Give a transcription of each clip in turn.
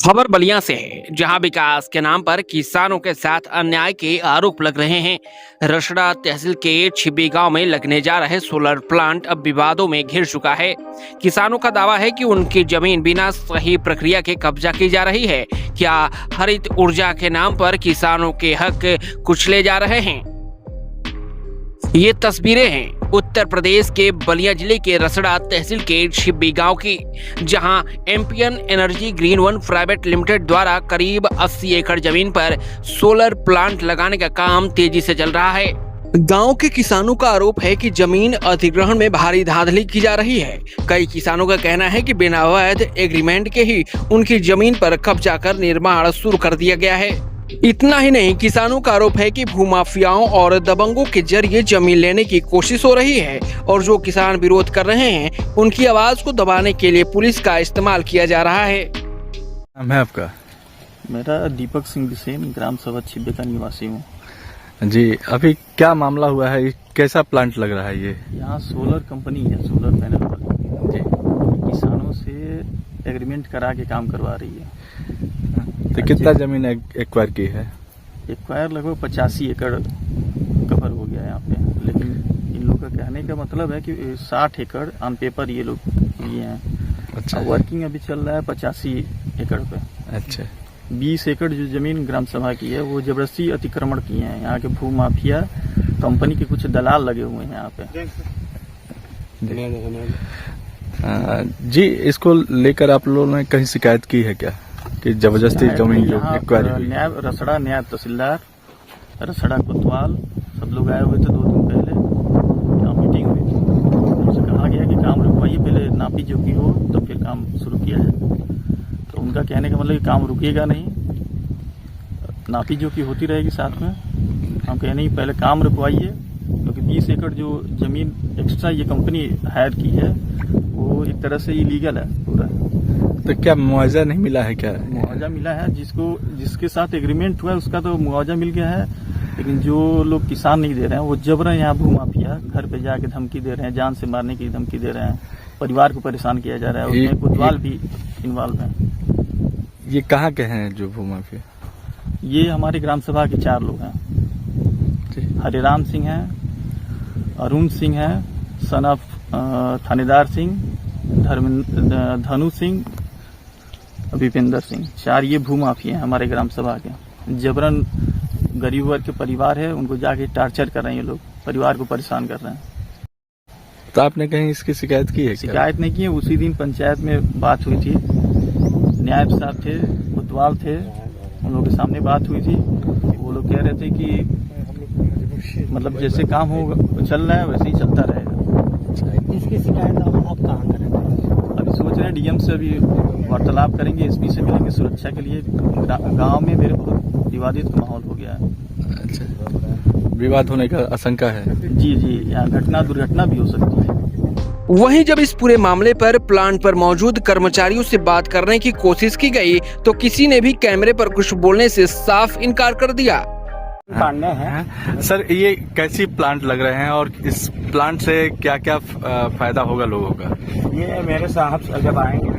खबर बलिया से है, जहां विकास के नाम पर किसानों के साथ अन्याय के आरोप लग रहे हैं। रसड़ा तहसील के छिब्बी गांव में लगने जा रहे सोलर प्लांट अब विवादों में घिर चुका है। किसानों का दावा है कि उनकी जमीन बिना सही प्रक्रिया के कब्जा की जा रही है। क्या हरित ऊर्जा के नाम पर किसानों के हक कुचले जा रहे हैं? ये तस्वीरें हैं उत्तर प्रदेश के बलिया जिले के रसड़ा तहसील के छिब्बी गांव की, जहां Ampin Energy Green One Private Limited द्वारा करीब 80 एकड़ जमीन पर सोलर प्लांट लगाने का काम तेजी से चल रहा है। गांव के किसानों का आरोप है कि जमीन अधिग्रहण में भारी धांधली की जा रही है। कई किसानों का कहना है कि बिना वैध एग्रीमेंट के ही उनकी जमीन पर कब्जा कर निर्माण शुरू कर दिया गया है। इतना ही नहीं, किसानों का आरोप है कि भूमाफियाओं और दबंगों के जरिए जमीन लेने की कोशिश हो रही है और जो किसान विरोध कर रहे हैं उनकी आवाज को दबाने के लिए पुलिस का इस्तेमाल किया जा रहा है। नाम है आपका? मेरा दीपक सिंह बिसेन, ग्राम सभा छिब्बे का निवासी हूँ। जी, अभी क्या मामला हुआ है? कैसा प्लांट लग रहा है ये? यहाँ सोलर कंपनी है, सोलर पैनल वाली जी, किसानों से एग्रीमेंट करा के काम करवा रही है। तो कितना जमीन एक्वायर की है? एक्वायर लगभग 85 एकड़ कवर हो गया है यहाँ पे, लेकिन इन लोगों का कहने का मतलब है कि 60 एकड़ ऑन पेपर ये लोग लिए हैं। अच्छा, वर्किंग अभी चल रहा है 85 एकड़ पे। अच्छा, 20 एकड़ जो जमीन ग्राम सभा की है वो जबरदस्ती अतिक्रमण किए हैं। यहाँ के भूमाफिया कंपनी के कुछ दलाल लगे हुए हैं यहाँ पे। जी, इसको लेकर आप लोगों ने कहीं शिकायत की है क्या कि जबरदस्ती जमीन जो एक्वायर हुई? न्याय रसड़ा न्याय तहसीलदार रसड़ा कोतवाल सब लोग आए हुए थे 2 दिन पहले, यहाँ मीटिंग हुई थी। उनसे कहा गया कि काम रुकवाइए, पहले नापी जोखी हो तो फिर काम शुरू किया जाए। तो उनका कहने का मतलब कि काम रुकेगा नहीं, नापी जोखी होती रहेगी साथ में। हम कहे नहीं, पहले काम रुकवाइए, क्योंकि 20 एकड़ जो जमीन एक्स्ट्रा ये कंपनी हायर की है वो एक तरह से इलीगल है पूरा। तो क्या मुआवजा नहीं मिला है क्या? मुआवजा मिला है, जिसके साथ एग्रीमेंट हुआ है उसका तो मुआवजा मिल गया है, लेकिन जो लोग किसान नहीं दे रहे हैं वो जबरन यहाँ भूमाफिया घर पे जाके धमकी दे रहे हैं, जान से मारने की धमकी दे रहे हैं, परिवार को परेशान किया जा रहा है। उसमें कोतवाल भी इन्वॉल्व है। ये कहाँ के हैं जो भूमाफिया? ये हमारे ग्राम सभा के 4 लोग हैं। हरिराम सिंह है, अरुण सिंह है, सन ऑफ थानेदार सिंह, धनु सिंह, विपेंद्र सिंह। 4 ये भूमाफिया हैं हमारे ग्राम सभा के। जबरन गरीब वर्ग के परिवार है, उनको जाके टार्चर कर रहे हैं ये लोग, परिवार को परेशान कर रहे हैं। तो आपने कहीं इसकी शिकायत की है? शिकायत नहीं की है। उसी दिन पंचायत में बात हुई थी, नायब साहब थे, कोतवाल थे, उन लोगों के सामने बात हुई थी। वो लोग कह रहे थे कि मतलब जैसे काम हो चल रहा है वैसे ही चलता रहेगा। इसकी शिकायत आप कहाँ करेंगे? अभी सोच रहे हैं डीएम से अभी वार्तालाप करेंगे, एसपी से मिलेंगे सुरक्षा के लिए। गांव में मेरे बहुत विवादित माहौल हो गया है। अच्छा, विवाद होने का आशंका है? जी, यहाँ दुर्घटना भी हो सकती है। वहीं जब इस पूरे मामले पर प्लांट पर मौजूद कर्मचारियों से बात करने की कोशिश की गई तो किसी ने भी कैमरे पर कुछ बोलने से साफ इनकार कर दिया। पांडे हैं सर, ये कैसी प्लांट लग रहे हैं और इस प्लांट से क्या क्या फायदा होगा लोगों का? ये मेरे साहब जब आएंगे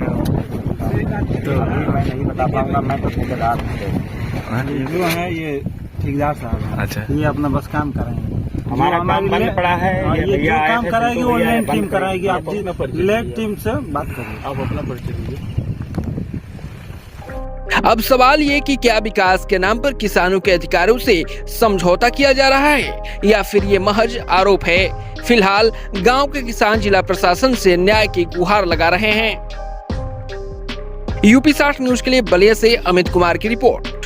तो मैं नहीं बता पाऊंगा। मैं तो ठेकेदार हूँ, जो है ये ठेकेदार साहब हैं। अच्छा, ये अपना बस काम कराएंगे। हमारा काम बंद पड़ा है। ये जो काम कराएगी ऑनलाइन टीम कराएगी। आप लेट टीम से बात करिए, आप अपना परिचय दीजिए। अब सवाल ये कि क्या विकास के नाम पर किसानों के अधिकारों से समझौता किया जा रहा है या फिर ये महज आरोप है? फिलहाल गांव के किसान जिला प्रशासन से न्याय की गुहार लगा रहे हैं। यूपी 60 न्यूज के लिए बलिया से अमित कुमार की रिपोर्ट।